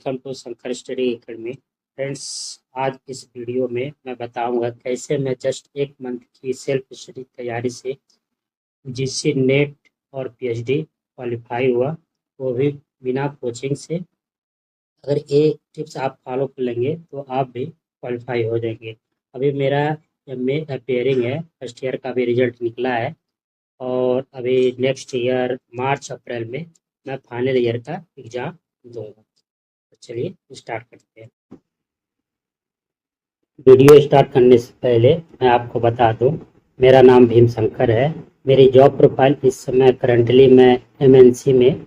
Welcome to Shankar study academy. Friends, आज इस video में मैं बताऊंगा कैसे मैं जस्ट एक मंथ की सेल्फ स्टडी तैयारी से जीसी नेट और पीएचडी क्वालिफाई हुआ, वो भी बिना कोचिंग से। अगर ये टिप्स आप फॉलो कर लेंगे तो आप भी क्वालिफाई हो जाएंगे। अभी मेरा एमए अपेयरिंग है, फर्स्ट ईयर का भी रिजल्ट निकला है और अभी नेक्स्ट ईयर मार्च अप्रैल में मैं फाइनल ईयर का एग्ज़ाम दूंगा। तो चलिए स्टार्ट करते हैं। वीडियो स्टार्ट करने से पहले मैं आपको बता दूं, मेरा नाम भीम शंकर है। मेरी जॉब प्रोफाइल इस समय करंटली मैं एमएनसी में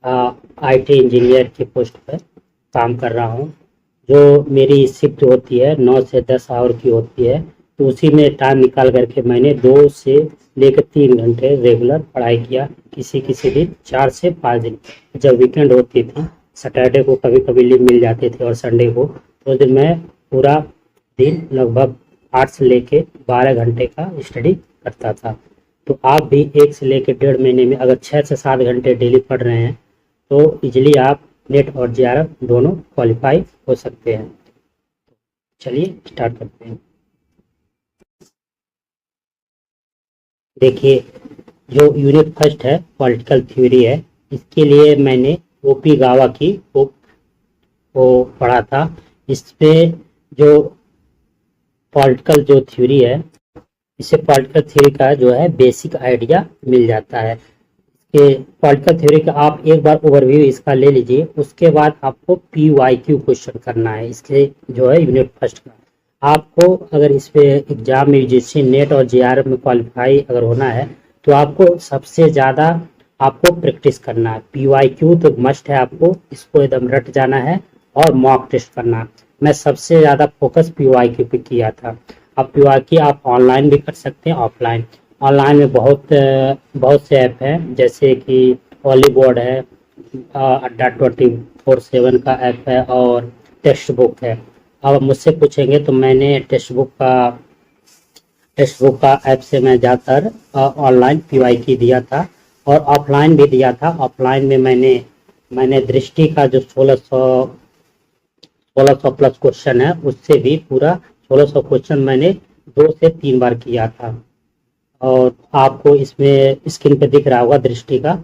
आईटी इंजीनियर की पोस्ट पर काम कर रहा हूं। जो मेरी शिफ्ट होती है 9 से 10 आवर की होती है, तो उसी में टाइम निकाल करके मैंने 2 से लेकर 3 घंटे रेगुलर पढ़ाई किया। किसी किसी दिन 4 से 5 दिन, जब वीकेंड होती थी, सैटरडे को कभी कभी लीव मिल जाते थे और संडे को, तो दिन मैं पूरा दिन लगभग 8 से लेके 12 घंटे का स्टडी करता था। तो आप भी 1 से लेकर 1.5 महीने में अगर 6 से 7 घंटे डेली पढ़ रहे हैं तो इजीली आप नेट और जेआरएफ दोनों क्वालिफाई हो सकते हैं। चलिए स्टार्ट करते हैं। देखिए, जो यूनिट फर्स्ट है पॉलिटिकल थ्योरी है, इसके लिए मैंने ओपी गावा की बुक को पढ़ा था। इसपे जो पॉलिटिकल जो थ्योरी है, इससे पॉलिटिकल थ्योरी का जो है बेसिक आइडिया मिल जाता है। कि पॉलिटिकल थ्योरी का आप एक बार ओवरव्यू इसका ले लीजिए, उसके बाद आपको PYQ क्वेश्चन करना है इसके जो है यूनिट फर्स्ट का। आपको अगर इस पे एग्जाम में यूजीसी नेट और जेआरएफ में क्वालिफाई अगर होना है तो आपको सबसे ज़्यादा आपको प्रैक्टिस करना है। PYQ तो मस्ट है, आपको इसको एकदम रट जाना है और मॉक टेस्ट करना। मैं सबसे ज़्यादा फोकस PYQ पे किया था। अब PYQ आप ऑनलाइन भी कर सकते हैं, ऑफलाइन। ऑनलाइन में बहुत से ऐप हैं, जैसे कि हॉलीबोर्ड है, अड्डा 24/7 का ऐप है और टेक्स्ट बुक है। अब मुझसे पूछेंगे तो मैंने टेक्स्ट बुक का ऐप से मैं ज़्यादातर ऑनलाइन PYQ दिया था और ऑफलाइन भी दिया था। ऑफलाइन में मैंने दृष्टि का जो 1600 प्लस क्वेश्चन है, उससे भी पूरा 1600 क्वेश्चन मैंने 2 से 3 बार किया था। और आपको इसमें स्क्रीन पे दिख रहा होगा दृष्टि का,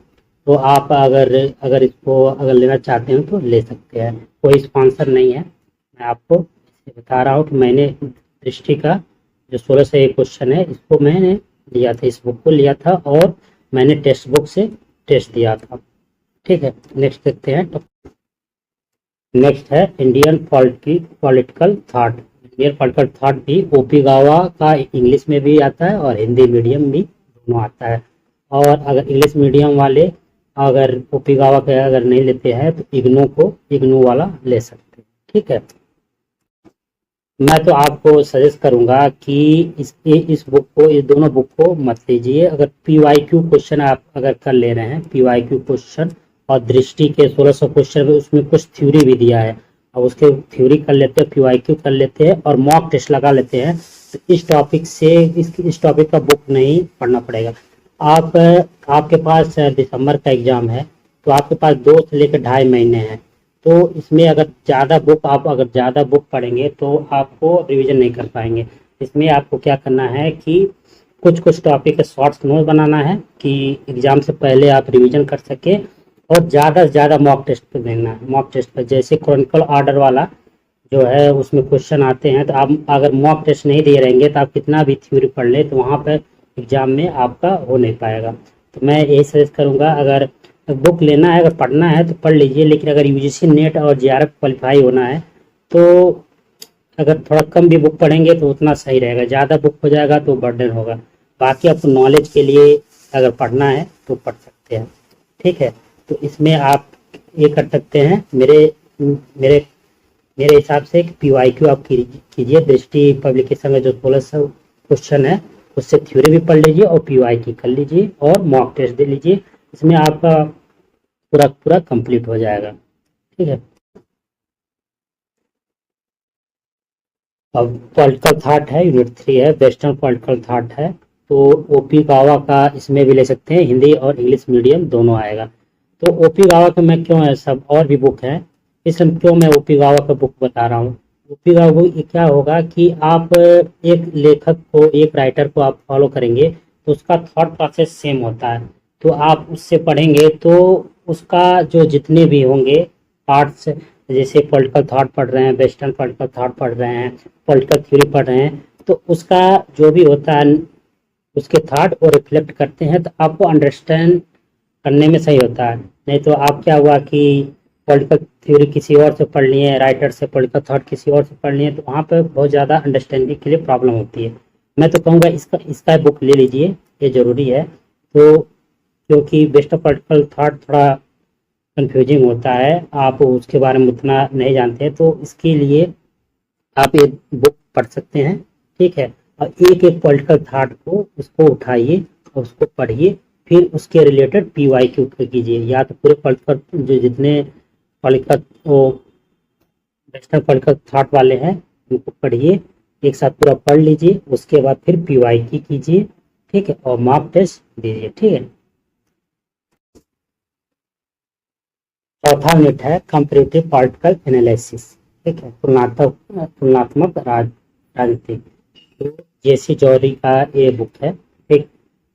तो आप अगर इसको अगर लेना चाहते हैं तो ले सकते हैं। कोई स्पॉन्सर नहीं है, मैं आपको बता रहा हूँ कि मैंने दृष्टि का जो 1601 क्वेश्चन है, इसको मैंने लिया था, इस बुक को लिया था और मैंने टेक्स्ट बुक से टेस्ट दिया था। ठीक है, नेक्स्ट देखते हैं। नेक्स्ट है Indian political thought. Indian political thought भी ओपी गावा का इंग्लिश में भी आता है और हिंदी मीडियम भी दोनों आता है। और अगर इंग्लिश मीडियम वाले अगर ओपी गावा का अगर नहीं लेते हैं तो इग्नू वाला ले सकते हैं। ठीक है, मैं तो आपको सजेस्ट करूंगा कि इस दोनों बुक को मत लीजिए। अगर PYQ क्वेश्चन आप अगर कर ले रहे हैं, PYQ क्वेश्चन और दृष्टि के 1600 क्वेश्चन, उसमें कुछ थ्योरी भी दिया है, और उसके थ्योरी कर लेते हैं, PYQ कर लेते हैं और मॉक टेस्ट लगा लेते हैं, तो इस टॉपिक का बुक नहीं पढ़ना पड़ेगा। आपके पास दिसंबर का एग्जाम है, तो आपके पास 2 से लेकर 2.5 महीने हैं। तो इसमें अगर ज़्यादा बुक पढ़ेंगे तो आपको रिवीजन नहीं कर पाएंगे। इसमें आपको क्या करना है कि कुछ टॉपिक के शॉर्ट्स नोट बनाना है कि एग्जाम से पहले आप रिवीजन कर सके, और ज़्यादा से ज़्यादा मॉक टेस्ट पर देना है। मॉक टेस्ट पर जैसे क्रॉनिकल ऑर्डर वाला जो है उसमें क्वेश्चन आते हैं, तो आप अगर मॉक टेस्ट नहीं दे रहेंगे तो आप कितना भी थ्योरी पढ़ ले तो वहाँ पर एग्जाम में आपका हो नहीं पाएगा। तो मैं यही सजेस्ट करूँगा, अगर बुक लेना है, अगर पढ़ना है तो पढ़ लीजिए, लेकिन अगर यूजीसी नेट और जेआरएफ क्वालिफाई होना है तो अगर थोड़ा कम भी बुक पढ़ेंगे तो उतना सही रहेगा। ज़्यादा बुक हो जाएगा तो बर्डन होगा। बाकी आपको नॉलेज के लिए अगर पढ़ना है तो पढ़ सकते हैं। ठीक है, तो इसमें आप ये कर सकते हैं, मेरे हिसाब से PYQ आप कीजिए। दृष्टि पब्लिकेशन में जो 1600 क्वेश्चन है उससे थ्योरी भी पढ़ लीजिए और PYQ कर लीजिए और मॉक टेस्ट दे लीजिए। इसमें आपका पूरा कंप्लीट हो जाएगा। ठीक है, अब पॉलिटिकल थॉट है, यूनिट 3 है, वेस्टर्न पॉलिटिकल थॉट है। तो ओपी गावा का इसमें भी ले सकते हैं, हिंदी और इंग्लिश मीडियम दोनों आएगा। तो ओपी गावा का मैं क्यों है, सब और भी बुक हैं, इसमें क्यों मैं ओपी गावा का बुक बता रहा हूँ। ओपी गावा बुक क्या होगा कि आप एक लेखक को, एक राइटर को आप फॉलो करेंगे तो उसका थॉट प्रोसेस सेम होता है, तो आप उससे पढ़ेंगे तो उसका जो जितने भी होंगे पार्ट्स, जैसे पॉलिटिकल थॉट पढ़ रहे हैं, वेस्टर्न पॉलिटिकल थॉट पढ़ रहे हैं, पॉलिटिकल थ्योरी पढ़ रहे हैं, तो उसका जो भी होता है उसके थॉट वो रिफ्लेक्ट करते हैं, तो आपको अंडरस्टैंड करने में सही होता है। नहीं तो आप क्या हुआ कि पॉलिटिकल थ्योरी किसी और से पढ़ लिए, राइटर से पॉलिटिकल थॉट किसी और से पढ़ लिए, तो वहाँ पर बहुत ज़्यादा अंडरस्टैंडिंग के लिए प्रॉब्लम होती है। मैं तो कहूँगा इसका इसका बुक ले लीजिए, ये ज़रूरी है। तो क्योंकि बेस्ट ऑफ पॉलिटिकल थॉट थोड़ा कंफ्यूजिंग होता है, आप उसके बारे में उतना नहीं जानते हैं, तो इसके लिए आप ये बुक पढ़ सकते हैं। ठीक है, और एक एक पॉलिटिकल थॉट को उसको उठाइए और उसको पढ़िए, फिर उसके रिलेटेड PYQ कीजिए, या तो पूरे पॉलिटिकल जो जितने पॉलिटिकल वो वेस्टर्न पॉलिटिकल थॉट वाले हैं उनको पढ़िए, एक साथ पूरा पढ़ लीजिए, उसके बाद फिर PYQ कीजिए। ठीक है, और मॉक टेस्ट दीजिए। ठीक है, चौथा यूनिट है कंपैरेटिव पॉलिटिकल एनालिसिस। ठीक है, तुलनात्मक राजनीति। तो जेसी जौहरी का ये बुक है। ठीक,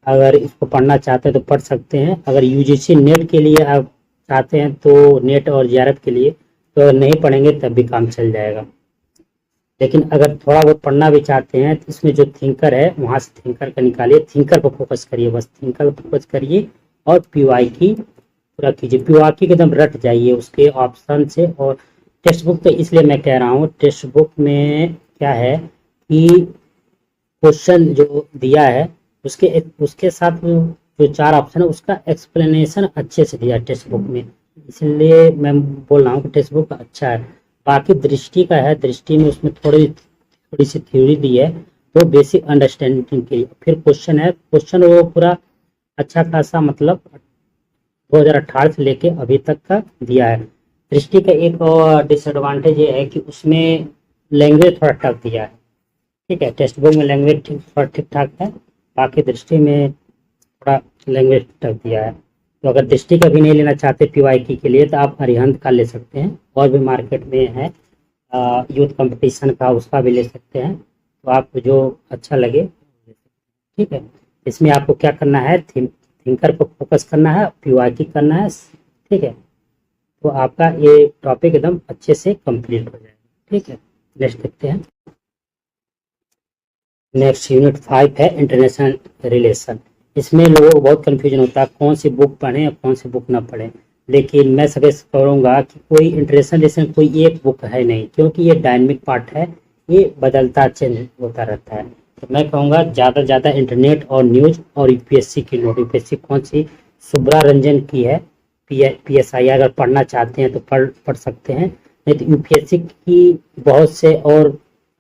अगर इसको पढ़ना चाहते हैं तो पढ़ सकते हैं। अगर यूजीसी नेट के लिए आप चाहते हैं तो नेट और JRF के लिए तो नहीं पढ़ेंगे तब भी काम चल जाएगा। लेकिन अगर थोड़ा बहुत पढ़ना भी चाहते हैं तो इसमें जो थिंकर है वहाँ से थिंकर का निकालिए, थिंकर पर फोकस करिए, बस थिंकर पर फोकस करिए और PYQ पूरा कीजिए। PYQ के एकदम रट जाइए उसके ऑप्शन से। और टेक्स्ट बुक तो इसलिए मैं कह रहा हूँ, टेक्स्ट बुक में क्या है कि क्वेश्चन जो दिया है उसके साथ जो 4 ऑप्शन है उसका एक्सप्लेनेशन अच्छे से दिया है टेक्स्ट बुक में, इसलिए मैं बोल रहा हूँ कि टेक्स्ट बुक अच्छा है। बाकी दृष्टि का है, दृष्टि में उसमें थोड़ी सी थ्योरी दी है, तो बेसिक अंडरस्टैंडिंग के लिए। फिर क्वेश्चन है, क्वेश्चन वो पूरा अच्छा खासा मतलब 2018 से लेके अभी तक का दिया है। दृष्टि का एक और डिसएडवांटेज ये है कि उसमें लैंग्वेज थोड़ा टफ दिया है। ठीक है, टेक्स्ट बुक में लैंग्वेज थोड़ा ठीक ठाक है, बाकी दृष्टि में थोड़ा लैंग्वेज टफ दिया है। तो अगर दृष्टि का भी नहीं लेना चाहते PYQ के लिए तो आप अरिहंत का ले सकते हैं, और भी मार्केट में है यूथ कंपटीशन का, उसका भी ले सकते हैं, तो आपको जो अच्छा लगे। ठीक है, इसमें आपको क्या करना है, थिंकर पर फोकस करना है, PYQ करना है। ठीक है, तो आपका ये टॉपिक एकदम अच्छे से कंप्लीट हो जाएगा। ठीक है, नेक्स्ट देखते हैं। नेक्स्ट यूनिट 5 है इंटरनेशनल रिलेशन। इसमें लोगों को बहुत कंफ्यूजन होता है कौन सी बुक पढ़ें और कौन सी बुक ना पढ़ें, लेकिन मैं सजेस्ट करूँगा कि कोई इंटरनेशनल रिलेशन कोई एक बुक है नहीं, क्योंकि ये डायनेमिक पार्ट है, ये बदलता चेंज होता रहता है। तो मैं कहूँगा ज़्यादा से ज़्यादा इंटरनेट और न्यूज़ और UPSC की नोट, UPSC कौन सी, सुब्रा रंजन की है PSI, अगर पढ़ना चाहते हैं तो पढ़ सकते हैं। नहीं तो UPSC की बहुत से और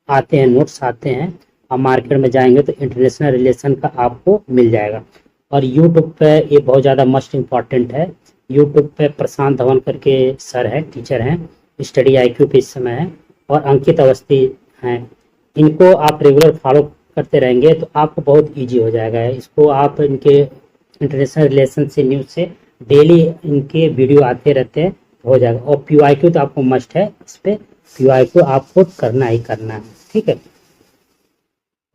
आते हैं, नोट्स आते हैं, आप मार्केट में जाएंगे तो इंटरनेशनल रिलेशन का आपको मिल जाएगा। और यूट्यूब पे ये बहुत ज़्यादा मस्ट इम्पॉर्टेंट है। यूट्यूब पे प्रशांत धवन करके सर हैं, टीचर हैं, स्टडी IQ पे इस समय है, और अंकित अवस्थी हैं। इनको आप रेगुलर फॉलो करते रहेंगे तो आपको बहुत ईजी हो जाएगा। इसको आप इनके इंटरनेशनल रिलेशन से, न्यूज़ से डेली इनके वीडियो आते रहते हैं, हो जाएगा। और PYQ तो आपको मस्ट है, इस पर PYQ आपको करना ही करना है। ठीक है,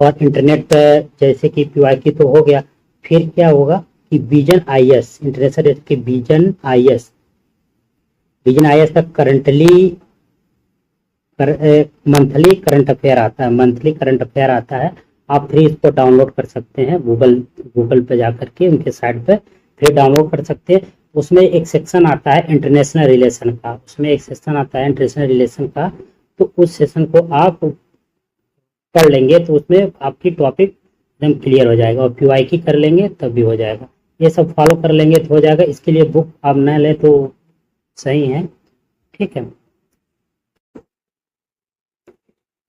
और इंटरनेट पर जैसे कि PYQ तो हो गया, फिर क्या होगा कि विजन IS, इंटरनेशनल के विजन IS का करंटली मंथली करंट अफेयर आता है, मंथली करंट अफेयर आता है। आप फ्री इसको डाउनलोड कर सकते हैं, गूगल पे जा करके उनके साइट पे फ्री डाउनलोड कर सकते हैं। उसमें एक सेक्शन आता है इंटरनेशनल रिलेशन का, तो उस सेशन को आप पढ़ लेंगे तो उसमें आपकी टॉपिक एकदम क्लियर हो जाएगा, और PYQ कर लेंगे तब भी हो जाएगा। ये सब फॉलो कर लेंगे तो हो जाएगा। इसके लिए बुक आप न लें तो सही है। ठीक है,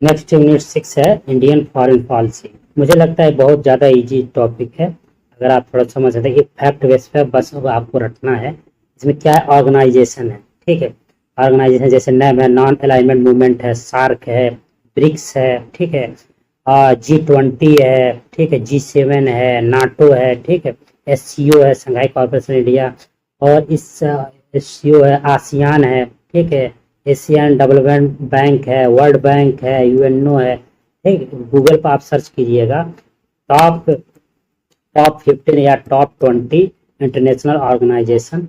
नेक्स्ट यूनिट 6 है इंडियन फॉरेन पॉलिसी। मुझे लगता है बहुत ज़्यादा इजी टॉपिक है, अगर आप थोड़ा समझ सकते हैं। फैक्ट बेस पे बस आपको रटना है। इसमें क्या है, ऑर्गेनाइजेशन है। ठीक है, ऑर्गेनाइजेशन जैसे NAM है, नॉन अलाइनमेंट मूवमेंट है, सार्क है, ब्रिक्स है, ठीक है, G20 है, ठीक है, G7 है, नाटो है, ठीक है, SCO है, संघाई कॉर्पोरेशन इंडिया, और इस SCO है, आसियान है, ठीक है, एशियन डेवलपमेंट बैंक है, वर्ल्ड बैंक है, यूएनओ है, ठीक। गूगल पर आप सर्च कीजिएगा टॉप टॉप 15 या टॉप 20 इंटरनेशनल ऑर्गेनाइजेशन,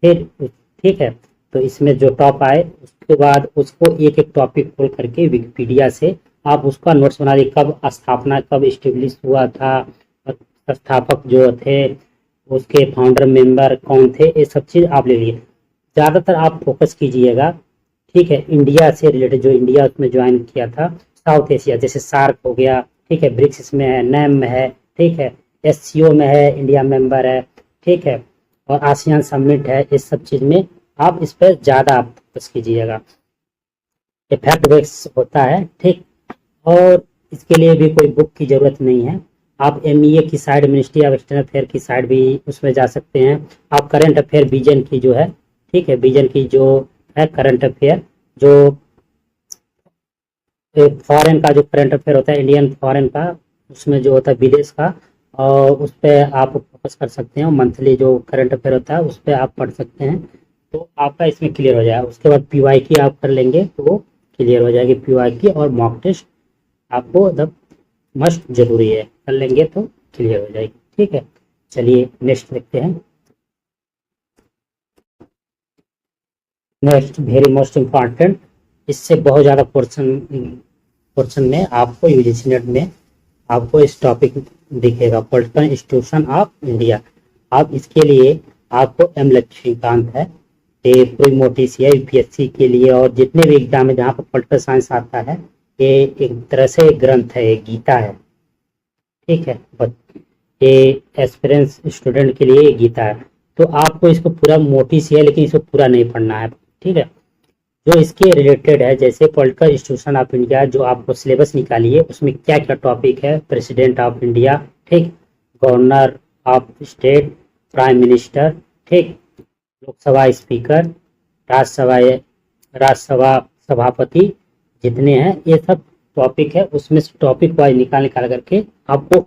फिर ठीक है। तो इसमें जो टॉप आए उसके बाद उसको एक एक टॉपिक खोल करके विकिपीडिया से आप उसका नोट्स बना लीजिए, कब स्थापना, कब इस्टेब्लिश हुआ था, संस्थापक जो थे, उसके फाउंडर मेंबर कौन थे, ये सब चीज़ आप ले लीजिए। ज़्यादातर आप फोकस कीजिएगा, ठीक है, इंडिया से रिलेटेड, जो इंडिया उसमें ज्वाइन किया था, साउथ एशिया, जैसे सार्क हो गया, ठीक है, ब्रिक्स इसमें है, नैम में है, ठीक है, एससीओ में है, इंडिया मेंबर है, ठीक है, और आसियान समिट है। इस सब चीज़ में आप इस पर ज़्यादा आप फोकस कीजिएगा। इफेक्ट बेस होता है, ठीक। और इसके लिए भी कोई बुक की ज़रूरत नहीं है, आप एमईए की side, ministry of external affair की साइड भी उसमें जा सकते हैं। आप करंट अफेयर विजन की जो है, ठीक है, विजन की जो है करंट अफेयर, जो फॉरेन का जो करंट अफेयर होता है, इंडियन फॉरेन का, उसमें जो होता है विदेश का, और उस पर आप फोकस कर सकते हैं। मंथली जो करंट अफेयर होता है उस पर आप पढ़ सकते हैं, तो आपका इसमें क्लियर हो जाएगा। उसके बाद पीवाई की आप कर लेंगे तो वो क्लियर हो जाएगी, पीवाई की और मॉक टेस्ट आपको मतलब मस्ट जरूरी है, कर लेंगे तो क्लियर हो जाएगी, ठीक है। चलिए नेक्स्ट देखते हैं। नेक्स्ट वेरी मोस्ट इम्पॉर्टेंट, इससे बहुत ज़्यादा पोर्शन में आपको यूजीसी नेट में आपको इस टॉपिक दिखेगा, पॉलिटिकल इंस्टीट्यूशन ऑफ इंडिया। आप इसके लिए आपको एम लक्ष्मीकांत है, ये पूरी मोटी सी है यूपीएससी के लिए, और जितने भी एग्जाम है जहाँ पर पॉलिटिकल साइंस आता है, ये एक तरह से एक ग्रंथ है, एक गीता है, ठीक है। ये एस्पिरेंस स्टूडेंट के लिए ये गीता है, तो आपको इसको पूरा, मोटी सी है लेकिन इसको पूरा नहीं पढ़ना है, ठीक है। जो इसके रिलेटेड है, जैसे पॉलिटिकल इंस्टीट्यूशन ऑफ इंडिया, जो आपको सिलेबस निकालिए उसमें क्या क्या टॉपिक है, प्रेसिडेंट ऑफ इंडिया, ठीक, governor of state, prime minister, ठीक, लोकसभा स्पीकर, राज्यसभा सभापति, जितने हैं ये सब टॉपिक है, उसमें से टॉपिक वाइज निकाल करके आपको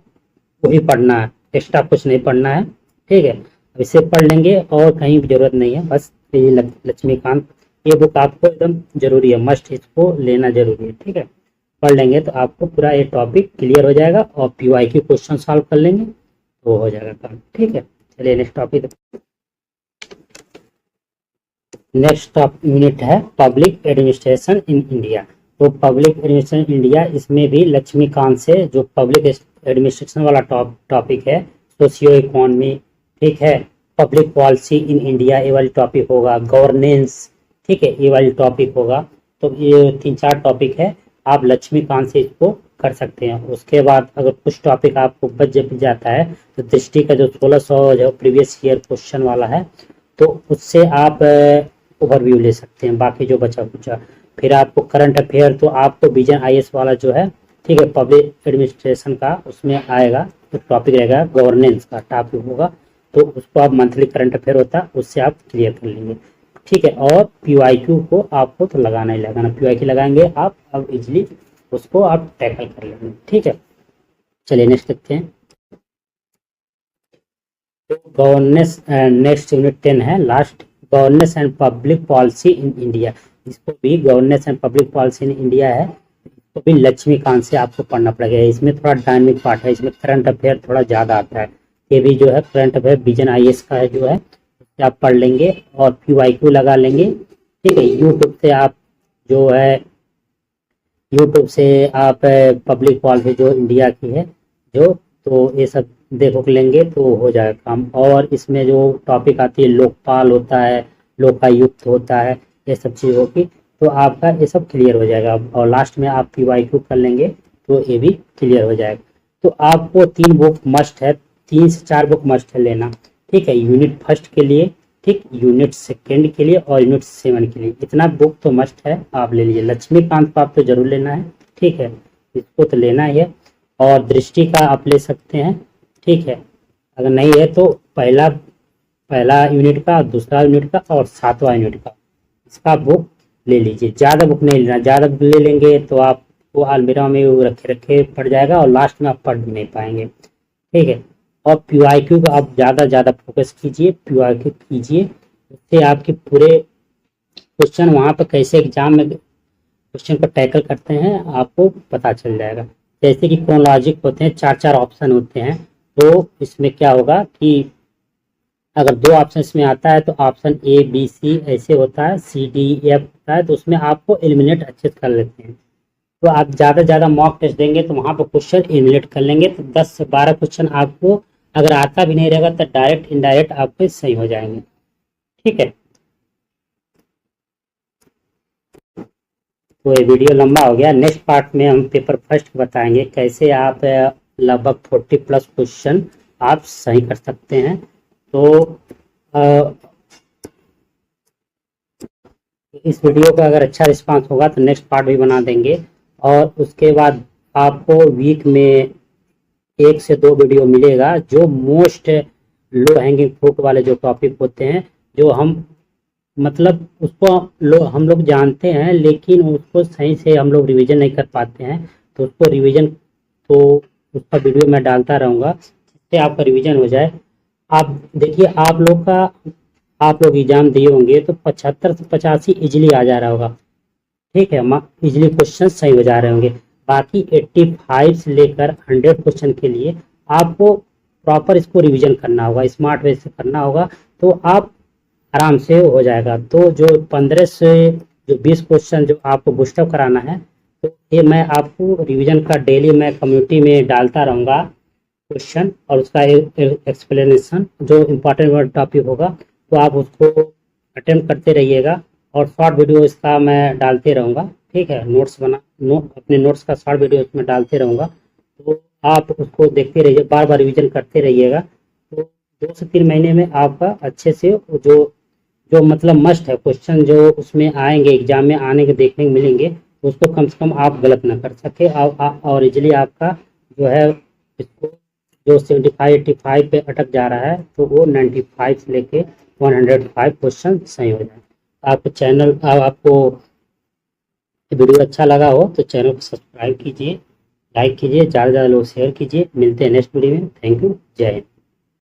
वही पढ़ना है, एक्स्ट्रा कुछ नहीं पढ़ना है, ठीक है। इसे पढ़ लेंगे और कहीं भी जरूरत नहीं है, बस ये लक्ष्मीकांत, ये बुक आपको एकदम जरूरी है, मस्ट, इसको लेना जरूरी है, ठीक है। पढ़ लेंगे तो आपको पूरा ये टॉपिक क्लियर हो जाएगा, और पीवाई क्यू क्वेश्चन सॉल्व कर लेंगे तो हो जाएगा काम, ठीक है। चलिए नेक्स्ट टॉपिक, नेक्स्ट यूनिट है पब्लिक एडमिनिस्ट्रेशन इन इंडिया। तो पब्लिक एडमिनिस्ट्रेशन इंडिया, इसमें भी लक्ष्मीकांत से जो पब्लिक एडमिनिस्ट्रेशन वाला टॉपिक है, सोशियो इकोनॉमी, ठीक है, पब्लिक पॉलिसी इन इंडिया, ये वाली टॉपिक होगा, गवर्नेंस, ठीक है, ये वाली टॉपिक होगा। तो ये 3-4 टॉपिक है, आप लक्ष्मीकांत से इसको कर सकते हैं। उसके बाद अगर कुछ टॉपिक आपको बच जाता है तो दृष्टि का जो 1600 जो प्रीवियस ईयर क्वेश्चन वाला है, तो उससे आप ओवरव्यू ले सकते हैं, बाकी जो बचा कुचा। फिर आपको करंट अफेयर, तो आपको विजन आईएएस वाला जो है, ठीक है, पब्लिक एडमिनिस्ट्रेशन का उसमें आएगा, तो टॉपिक रहेगा गवर्नेंस का टॉपिक होगा, तो उसको आप मंथली करंट अफेयर होता है उससे आप क्लियर कर लेंगे, ठीक है। और पीवाईक्यू को आपको तो लगाना ही लगाना, पीवाईक्यू लगाएंगे आप, अब इजिली उसको आप टैकल कर लेंगे, ठीक है। चलिए नेक्स्ट देखते हैं। गवर्नेंस, नेक्स्ट यूनिट 10 है last, governance and public policy in India. इसको भी governance and public policy in India है, इसको भी लक्ष्मीकांत से आपको पढ़ना पड़ेगा। इसमें थोड़ा डायनेमिक पार्ट है, इसमें करंट अफेयर थोड़ा ज़्यादा आता है, ये भी जो है करंट अफेयर विजन आईएएस का है जो है, आप पढ़ लेंगे और पीवाईक्यू लगा लेंगे, ठीक है। यूट्यूब से आप जो है, यूट्यूब से आप पब्लिक पॉलिसी जो इंडिया की है जो, तो ये सब देखो लेंगे तो हो जाएगा काम। और इसमें जो टॉपिक आती है, लोकपाल होता है, लोकायुक्त होता है, ये सब चीज़ होगी, तो आपका ये सब क्लियर हो जाएगा। और लास्ट में आप पीवाईक्यू कर लेंगे तो ये भी क्लियर हो जाएगा। तो आपको 3 बुक मस्ट है, 3 से 4 बुक मस्ट है लेना, ठीक है, यूनिट फर्स्ट के लिए, ठीक, यूनिट सेकेंड के लिए और यूनिट 7 के लिए, इतना बुक तो मस्ट है, आप ले लीजिए। लक्ष्मीकांत को आप तो जरूर लेना है, ठीक है, इसको तो लेना ही है। और दृष्टि का आप ले सकते हैं, ठीक है, अगर नहीं है तो पहला यूनिट का, दूसरा यूनिट का और 7वां यूनिट का, इसका बुक ले लीजिए। ज़्यादा बुक नहीं लेना, ज़्यादा बुक ले लेंगे तो आपको अलमीरा में रखे पड़ जाएगा और लास्ट में आप पढ़ भी नहीं पाएंगे, ठीक है। और पीवाईक्यू का आप ज़्यादा फोकस कीजिए, पीवाईक्यू कीजिए, उससे आपके पूरे क्वेश्चन वहाँ पर कैसे एग्जाम में क्वेश्चन को टैकल करते हैं आपको पता चल जाएगा। जैसे कि क्रोनोलॉजिक होते हैं, 4 ऑप्शन होते हैं, तो इसमें क्या होगा कि अगर 2 ऑप्शन इसमें आता है तो ऑप्शन ए बी सी ऐसे होता है, सी डी एफ होता है, तो उसमें आपको एलिमिनेट अच्छे से कर लेते हैं। तो आप ज़्यादा से ज़्यादा मॉक टेस्ट देंगे तो वहाँ पर क्वेश्चन एलिमिनेट कर लेंगे, तो 10 से 12 क्वेश्चन आपको अगर आता भी नहीं रहेगा तो डायरेक्ट इनडायरेक्ट आपके सही हो जाएंगे। ठीक है, तो ये वीडियो लंबा हो गया। नेक्स्ट पार्ट में हम पेपर फर्स्ट बताएंगे कैसे आप लगभग 40+ क्वेश्चन आप सही कर सकते हैं। तो इस वीडियो का अगर अच्छा रिस्पांस होगा तो नेक्स्ट पार्ट भी बना देंगे, और उसके बाद आपको वीक में 1 से 2 वीडियो मिलेगा जो मोस्ट लो हैंगिंग फ्रूट वाले जो टॉपिक होते हैं, जो हम मतलब उसको हम लोग जानते हैं लेकिन उसको सही से हम लोग रिवीजन नहीं कर पाते हैं, तो उसको रिवीजन तो उसका वीडियो मैं डालता रहूँगा जिससे आपका रिवीजन हो जाए। आप देखिए, आप लोग एग्जाम दिए होंगे तो 75 से 85 इजिली आ जा रहा होगा। ठीक है, इजिली क्वेश्चन सही हो जा रहे होंगे। बाकी 85 से लेकर 100 क्वेश्चन के लिए आपको प्रॉपर इसको रिवीजन करना होगा, स्मार्ट वे से करना होगा, तो आप आराम से हो जाएगा। तो जो 15 से जो 20 क्वेश्चन जो आपको बूस्टअप कराना है, तो ये मैं आपको रिवीजन का डेली मैं कम्युनिटी में डालता रहूँगा क्वेश्चन, और उसका एक्सप्लेनेशन जो इम्पोर्टेंट टॉपिक होगा तो आप उसको अटेम्प्ट करते रहिएगा, और शॉर्ट वीडियो इसका मैं डालते रहूँगा। ठीक है, अपने नोट्स का शॉर्ट वीडियो उसमें डालते रहूँगा, तो आप उसको देखते रहिए, बार बार रिवीजन करते रहिएगा। तो 2 से 3 महीने में आपका अच्छे से जो जो मतलब मस्ट है क्वेश्चन जो उसमें आएंगे, एग्जाम में आने के देखने को मिलेंगे, तो उसको कम से कम आप गलत ना कर सके, और इजिली आपका जो है इसको जो 75 85 पे अटक जा रहा है तो वो 95 से लेके 105 क्वेश्चन सही हो जाए। आपको वीडियो अच्छा लगा हो तो चैनल को सब्सक्राइब कीजिए, लाइक कीजिए, ज़्यादा से ज़्यादा लोग शेयर कीजिए। मिलते हैं नेक्स्ट वीडियो में। थैंक यू, जय हिंद।